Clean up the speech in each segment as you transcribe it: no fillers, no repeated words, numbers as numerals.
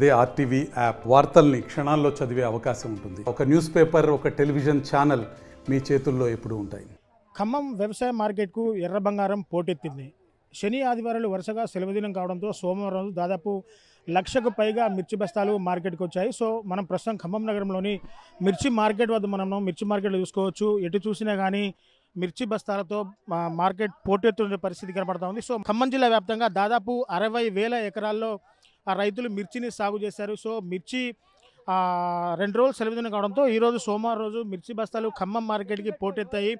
అదే RTV app వార్తల్ని క్షణాల్లో చదివే అవకాశం ఉంటుంది. ఒక న్యూస్ పేపర్, ఒక టెలివిజన్ ఛానల్ మీ చేతుల్లో ఎప్పుడూ ఉంటాయి. ఖమ్మం వ్యవసాయ మార్కెట్కు ఎర్ర బంగారం పోటెత్తింది. శని ఆదివారాలు వరుసగా సెలవు దినం కావడంతో సోమవారం దాదాపు 1,00,000కు పైగా మిర్చి బస్తాలు మార్కెట్కి వచ్చాయి. సో మనం ప్రస్తుతం ఖమ్మం నగరంలోని మిర్చి మార్కెట్ వద్ద మిర్చి మార్కెట్ చూసుకోవచ్చు. ఎటు చూసినా కానీ మిర్చి బస్తాలతో మార్కెట్ పోటెత్తున్న పరిస్థితి కనబడతా ఉంది. సో ఖమ్మం జిల్లా వ్యాప్తంగా దాదాపు 60,000 ఎకరాల్లో రైతులు మిర్చిని సాగు చేశారు. సో మిర్చి 2 రోజులు సెలవు దినం కావడంతో ఈరోజు సోమవారం రోజు మిర్చి బస్తాలు ఖమ్మం మార్కెట్కి పోటెత్తాయి.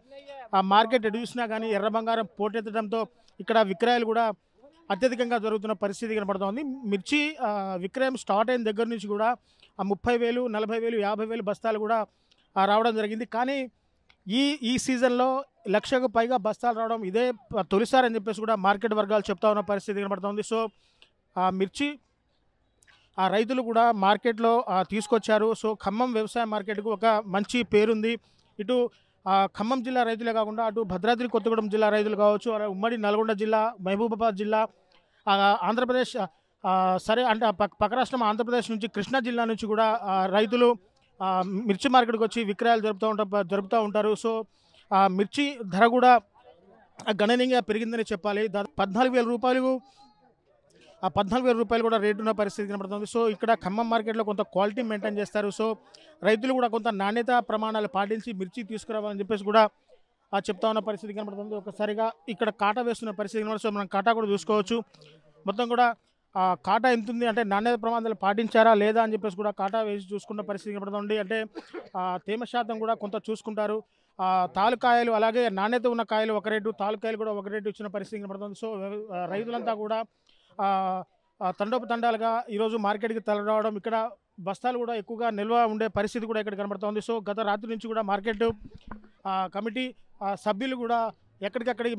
ఆ మార్కెట్ ఎటు చూసినా కానీ ఎర్ర బంగారం పోటెత్తడంతో ఇక్కడ విక్రయాలు కూడా అత్యధికంగా జరుగుతున్న పరిస్థితి కనబడుతోంది. మిర్చి విక్రయం స్టార్ట్ అయిన దగ్గర నుంచి కూడా 30,000, 40,000, 50,000 బస్తాలు కూడా రావడం జరిగింది. కానీ ఈ సీజన్లో 1,00,000కు పైగా బస్తాలు రావడం ఇదే తొలిసారి అని చెప్పేసి కూడా మార్కెట్ వర్గాలు చెప్తా ఉన్న పరిస్థితి కనబడుతోంది. సో మిర్చి రైతులు కూడా మార్కెట్లో తీసుకొచ్చారు. సో ఖమ్మం వ్యవసాయ మార్కెట్కు ఒక మంచి పేరుంది. ఇటు ఖమ్మం జిల్లా రైతులే కాకుండా అటు భద్రాద్రి కొత్తగూడెం జిల్లా రైతులు కావచ్చు, ఉమ్మడి నల్గొండ జిల్లా, మహబూబాబాద్ జిల్లా, ఆంధ్రప్రదేశ్ సరే అంటే పక్క రాష్ట్రం ఆంధ్రప్రదేశ్ నుంచి కృష్ణా జిల్లా నుంచి కూడా రైతులు మిర్చి మార్కెట్కి వచ్చి విక్రయాలు జరుపుతూ ఉంటారు. సో మిర్చి ధర కూడా గణనీయంగా పెరిగిందని చెప్పాలి. 14,000 రూపాయలు 14,000 రూపాయలు కూడా రేటు ఉన్న పరిస్థితి కనబడుతుంది. సో ఇక్కడ ఖమ్మం మార్కెట్లో కొంత క్వాలిటీ మెయింటైన్ చేస్తారు. సో రైతులు కూడా కొంత నాణ్యత ప్రమాణాలు పాటించి మిర్చి తీసుకురావాలని చెప్పేసి కూడా చెప్తా ఉన్న పరిస్థితి కనబడుతుంది. ఒకసారిగా ఇక్కడ కాటా వేస్తున్న పరిస్థితి కనబడుతుంది. సో మనం కాటా కూడా చూసుకోవచ్చు. మొత్తం కూడా కాటా ఎంత ఉంది అంటే నాణ్యత ప్రమాణాలు పాటించారా లేదా అని చెప్పేసి కూడా కాటా వేసి చూసుకున్న పరిస్థితి కనబడుతుంది. అంటే తేమ శాతం కూడా కొంత చూసుకుంటారు. తాలుకాయలు అలాగే నాణ్యత ఉన్న కాయలు ఒక రేటు, తాలుకాయలు కూడా ఒక రేటు ఇచ్చిన పరిస్థితి కనబడుతుంది. సో రైతులంతా కూడా తండోపతండాలుగా ఈరోజు మార్కెట్కి తరలిరావడం, ఇక్కడ బస్తాలు కూడా ఎక్కువగా నిల్వ ఉండే పరిస్థితి కూడా ఇక్కడ కనబడుతోంది. సో గత రాత్రి నుంచి కూడా మార్కెట్ కమిటీ సభ్యులు కూడా ఎక్కడికక్కడికి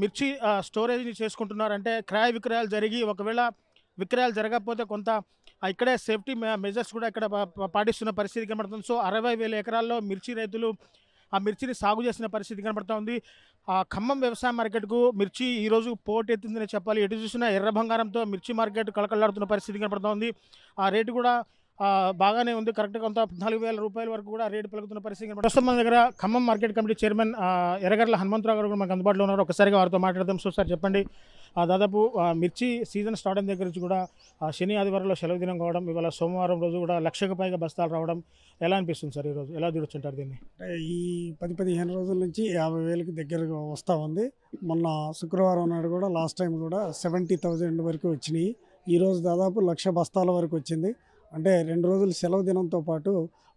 మిర్చి స్టోరేజ్ని చేసుకుంటున్నారు. అంటే క్రయ విక్రయాలు జరిగి ఒకవేళ విక్రయాలు జరగకపోతే కొంత ఇక్కడే సేఫ్టీ మెజర్స్ కూడా ఇక్కడ పాటిస్తున్న పరిస్థితి కనబడుతుంది. సో 60,000 ఎకరాల్లో మిర్చి రైతులు మిర్చిని సాగు చేసిన పరిస్థితి కనబడుతూ ఉంది. ఖమ్మం వ్యవసాయ మార్కెట్కు మిర్చి ఈరోజు పోటెత్తిందని చెప్పాలి. ఎటు చూసినా ఎర్ర బంగారంతో మిర్చి మార్కెట్ కళకళలాడుతున్న పరిస్థితి కనబడుతూ ఉంది. ఆ రేటు కూడా బాగానే ఉంది. కరెక్ట్గా కొంత 14,000 రూపాయల వరకు కూడా రేటు పలుకుతున్న పరిస్థితి కనబడుతుంది. ప్రస్తుతం మన దగ్గర Khammam market committee chairman Erragarla Hanumantharao గారు కూడా మనకు అందుబాటులో ఉన్నారు. ఒకసారిగా వారితో మాట్లాడదాం. సో సార్ చెప్పండి, దాదాపు మిర్చి సీజన్ స్టార్ట్ అయిన దగ్గర నుంచి కూడా శని ఆదివారంలో సెలవు దినం కావడం, ఇవాళ సోమవారం రోజు కూడా 1,00,000కు పైగా బస్తాలు రావడం ఎలా అనిపిస్తుంది సార్? ఈరోజు ఎలా చూడొచ్చుంటారు దీన్ని? ఈ 10-15 రోజుల నుంచి 50,000కి దగ్గరగా వస్తూ ఉంది. మొన్న శుక్రవారం నాడు కూడా లాస్ట్ టైం కూడా 70,000 వరకు వచ్చినాయి. ఈరోజు దాదాపు 1,00,000 బస్తాల వరకు వచ్చింది. అంటే 2 రోజులు సెలవు దినంతో పాటు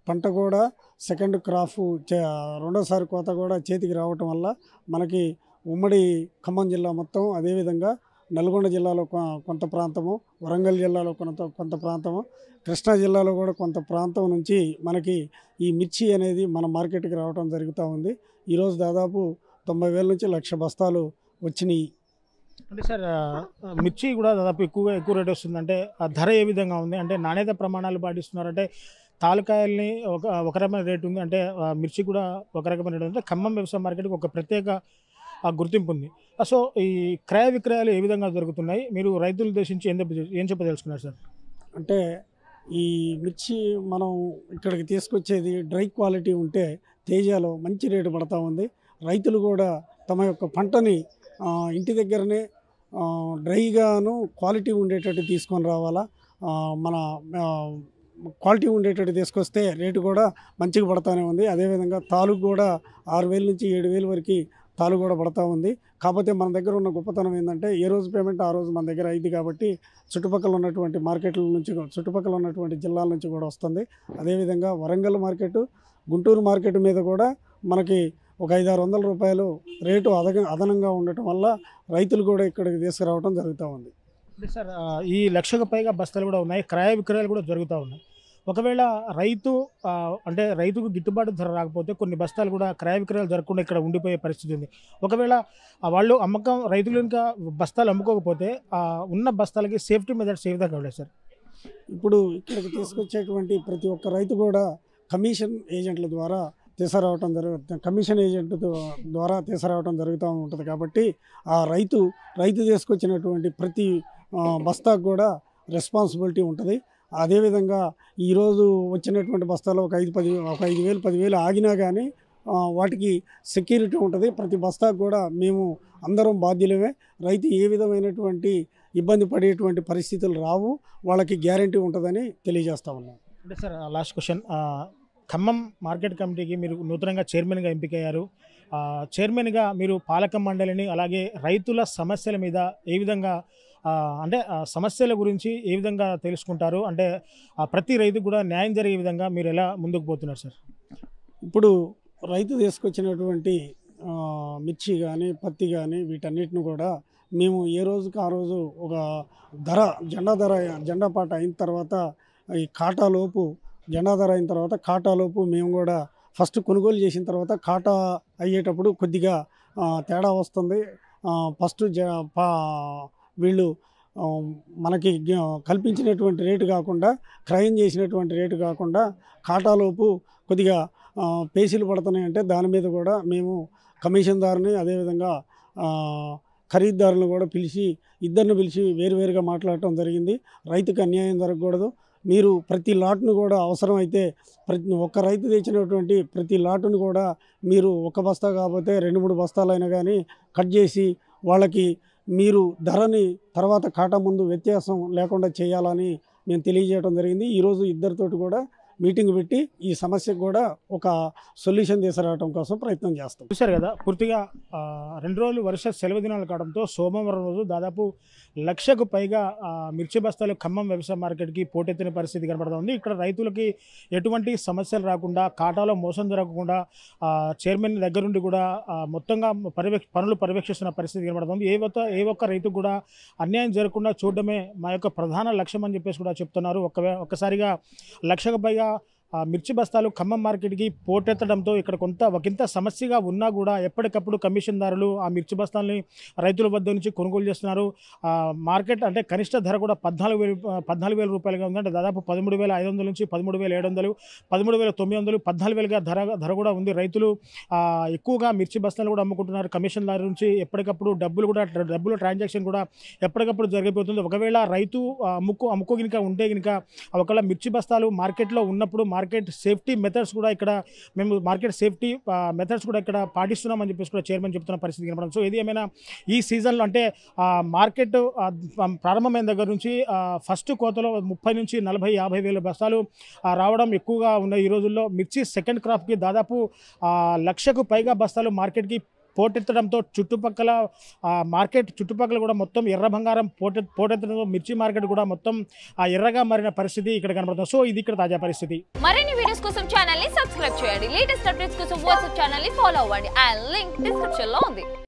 పంట కూడా సెకండ్ క్రాప్ రెండోసారి కోత కూడా చేతికి రావటం వల్ల మనకి ఉమ్మడి ఖమ్మం జిల్లా మొత్తం, అదేవిధంగా నల్గొండ జిల్లాలో కొంత ప్రాంతము, వరంగల్ జిల్లాలో కొంత ప్రాంతము, కృష్ణా జిల్లాలో కూడా కొంత ప్రాంతం నుంచి మనకి ఈ మిర్చి అనేది మన మార్కెట్కి రావడం జరుగుతూ ఉంది. ఈరోజు దాదాపు 90,000 నుంచి 1,00,000 బస్తాలు వచ్చినాయి. అంటే సార్ మిర్చి కూడా దాదాపు ఎక్కువ రేట్ వస్తుంది. అంటే ఆ ధర ఏ విధంగా ఉంది? అంటే నాణ్యత ప్రమాణాలు పాటిస్తున్నారంటే తాలకాయల్ని ఒక రకమైన రేటు ఉంది, అంటే మిర్చి కూడా ఒక రకమైన రేటు ఉంది. ఖమ్మం వ్యవసాయ మార్కెట్కి ఒక ప్రత్యేక గుర్తింపు ఉంది. సో ఈ క్రయ విక్రయాలు ఏ విధంగా జరుగుతున్నాయి? మీరు రైతులు ఉద్దేశించి ఏం చెప్పదలుచుకున్నారు సార్? అంటే ఈ మిర్చి మనం ఇక్కడికి తీసుకొచ్చేది డ్రై క్వాలిటీ ఉంటే తేజాలో మంచి రేటు పడతా ఉంది. రైతులు కూడా తమ యొక్క పంటని ఇంటి దగ్గరనే డ్రైగాను క్వాలిటీ ఉండేటట్టు తీసుకొని రావాలా. మన క్వాలిటీ ఉండేటట్టు తీసుకొస్తే రేటు కూడా మంచిగా పడతానే ఉంది. అదేవిధంగా తాలూకు కూడా 6,000 నుంచి 7,000 వరకు తాలు కూడా పడతా ఉంది. కాకపోతే మన దగ్గర ఉన్న గొప్పతనం ఏంటంటే ఏ రోజు పేమెంట్ ఆ రోజు మన దగ్గర అయింది కాబట్టి చుట్టుపక్కల ఉన్నటువంటి మార్కెట్ల నుంచి, చుట్టుపక్కల ఉన్నటువంటి జిల్లాల నుంచి కూడా వస్తుంది. అదేవిధంగా వరంగల్ మార్కెట్, గుంటూరు మార్కెట్ మీద కూడా మనకి ఒక 500-600 రూపాయలు రేటు అదనంగా ఉండటం వల్ల రైతులు కూడా ఇక్కడికి తీసుకురావడం జరుగుతూ ఉంది. అంటే సార్ ఈ 1,00,000కు పైగా బస్తాలు కూడా ఉన్నాయి, క్రయ విక్రయాలు కూడా జరుగుతూ ఉన్నాయి. ఒకవేళ రైతుకు గిట్టుబాటు ధర రాకపోతే కొన్ని బస్తాలు కూడా క్రయ విక్రయాలు జరగకుండా ఇక్కడ ఉండిపోయే పరిస్థితి ఉంది. ఒకవేళ వాళ్ళు రైతులు ఇంకా బస్తాలు అమ్ముకోకపోతే ఉన్న బస్తాలకి సేఫ్టీ మెజర్స్ ఏ విధంగా ఉన్నాయి సార్? ఇప్పుడు ఇక్కడికి తీసుకొచ్చేటువంటి ప్రతి ఒక్క రైతు కూడా కమిషన్ ఏజెంట్ల ద్వారా తీసుకురావటం కమిషన్ ఏజెంట్ ద్వారా తీసుకురావటం జరుగుతూ ఉంటుంది. కాబట్టి ఆ రైతు తీసుకొచ్చినటువంటి ప్రతి బస్తాకు కూడా రెస్పాన్సిబిలిటీ ఉంటుంది. అదేవిధంగా ఈరోజు వచ్చినటువంటి బస్తాలు ఒక 5,000 10,000 ఆగినా కానీ వాటికి సెక్యూరిటీ ఉంటుంది. ప్రతి బస్తాకు కూడా మేము అందరం బాధ్యులమే. రైతు ఏ విధమైనటువంటి ఇబ్బంది పడేటువంటి పరిస్థితులు రావు, వాళ్ళకి గ్యారంటీ ఉంటుందని తెలియజేస్తా ఉన్నాం. అంటే sir last question, Khammam market కమిటీకి మీరు నూతనంగా చైర్మన్గా ఎంపికయ్యారు. చైర్మన్గా మీరు పాలక మండలిని అలాగే రైతుల సమస్యల మీద ఏ విధంగా అంటే సమస్యల గురించి ఏ విధంగా తెలుసుకుంటారు, అంటే ప్రతి రైతుకు కూడా న్యాయం జరిగే విధంగా మీరు ఎలా ముందుకు పోతున్నారు సార్? ఇప్పుడు రైతు తీసుకొచ్చినటువంటి మిర్చి కానీ పత్తి కానీ వీటన్నిటిని కూడా మేము ఏ రోజుకి ఆ రోజు ఒక జెండా పాట అయిన తర్వాత ఈ జెండా ధర అయిన తర్వాత కాటాలోపు మేము కూడా ఫస్ట్ కొనుగోలు చేసిన తర్వాత కాటా అయ్యేటప్పుడు కొద్దిగా తేడా వస్తుంది. ఫస్ట్ వీళ్ళు మనకి కల్పించినటువంటి రేటు కాకుండా, క్రయం చేసినటువంటి రేటు కాకుండా కాటాలోపు కొద్దిగా పేసీలు పడుతున్నాయంటే దాని మీద కూడా మేము కమిషన్దారుని అదేవిధంగా ఖరీదారులను కూడా ఇద్దరిని పిలిచి వేరువేరుగా మాట్లాడటం జరిగింది. రైతుకు అన్యాయం జరగకూడదు. మీరు ప్రతి లాట్ను కూడా అవసరమైతే ఒక్క రైతు తెచ్చినటువంటి ప్రతి లాటును కూడా మీరు ఒక బస్తా కాకపోతే 2-3 బస్తాలైనా కానీ కట్ చేసి వాళ్ళకి మీరు ధరని తర్వాత కాటా ముందు వ్యత్యాసం లేకుండా చేయాలని మేము తెలియజేయడం జరిగింది. ఈరోజు ఇద్దరితోటి కూడా మీటింగ్ పెట్టి ఈ సమస్యకు కూడా ఒక సొల్యూషన్ తీసుకురావడం కోసం ప్రయత్నం చేస్తాం. చూశారు కదా, పూర్తిగా 2 రోజులు వర్ష సెలవు దినాలు కావడంతో సోమవారం రోజు దాదాపు 1,00,000కు పైగా మిర్చి బస్తాలు ఖమ్మం వ్యవసాయ మార్కెట్కి పోటెత్తిన పరిస్థితి కనబడుతుంది. ఇక్కడ రైతులకి ఎటువంటి సమస్యలు రాకుండా, కాటాలో మోసం జరగకుండా చైర్మన్ దగ్గర నుండి కూడా మొత్తంగా పనులు పర్యవేక్షిస్తున్న పరిస్థితి కనబడుతుంది. ఏ ఒక్క రైతుకు కూడా అన్యాయం జరగకుండా చూడడమే మా యొక్క ప్రధాన లక్ష్యం అని చెప్పేసి కూడా చెప్తున్నారు. ఒక్కసారిగా 1,00,000కు పైగా మిర్చి బస్తాలు ఖమ్మం మార్కెట్కి పోటెత్తడంతో ఇక్కడ ఒకంత సమస్యగా ఉన్నా కూడా ఎప్పటికప్పుడు కమిషన్దారులు ఆ మిర్చి బస్తాలని రైతుల వద్ద నుంచి కొనుగోలు చేస్తున్నారు. మార్కెట్ అంటే కనిష్ట ధర కూడా 14,000 రూపాయలుగా ఉంది. అంటే దాదాపు 13,500 నుంచి 13,700, 13,900, 14,000గా ధర కూడా ఉంది. రైతులు ఎక్కువగా మిర్చి బస్తాలు కూడా అమ్ముకుంటున్నారు. కమిషన్దారు నుంచి ఎప్పటికప్పుడు డబ్బులు ట్రాన్సాక్షన్ కూడా ఎప్పటికప్పుడు జరిగిపోతుంది. ఒకవేళ రైతు అమ్ముకో గినక ఉంటే గినక ఒకవేళ మిర్చి బస్తాలు మార్కెట్లో ఉన్నప్పుడు మార్కెట్ సేఫ్టీ మెథడ్స్ కూడా ఇక్కడ పాటిస్తున్నామని చెప్పేసి కూడా చైర్మన్ చెప్తున్న పరిస్థితి కనపడడం. సో ఏది ఏమైనా ఈ సీజన్లో అంటే మార్కెట్ ప్రారంభమైన దగ్గర నుంచి ఫస్ట్ కోతలో 30 నుంచి 40, 50 వేల బస్తాలు రావడం ఎక్కువగా ఉన్న ఈ రోజుల్లో మిర్చి సెకండ్ క్రాప్కి దాదాపు 1,00,000కు పైగా బస్తాలు మార్కెట్కి పోటెత్తడంతో చుట్టుపక్కల కూడా మొత్తం ఎర్ర బంగారం పోటెత్తడంతో మిర్చి మార్కెట్ కూడా మొత్తం ఎర్రగా మారిన పరిస్థితి ఇక్కడ కనబడుతుంది. సో ఇది ఇక్కడ తాజా పరిస్థితి. మరిన్ని వీడియోస్ కోసం ఛానల్ ని సబ్స్క్రైబ్ చేయండి. లేటెస్ట్ అప్డేట్స్ కోసం వాట్సాప్ ఛానల్ ని ఫాలో అవ్వండి. ఆ లింక్ డిస్క్రిప్షన్ లో ఉంది.